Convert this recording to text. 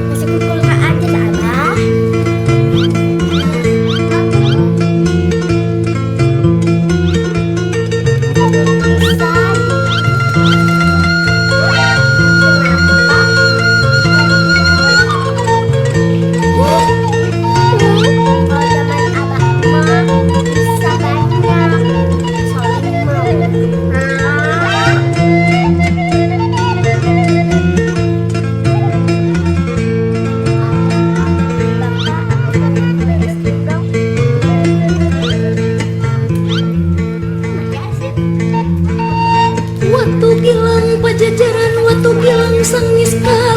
Nasi kukulka aja tak ada. Watu gilang pajajaran, watu gilang sang miska.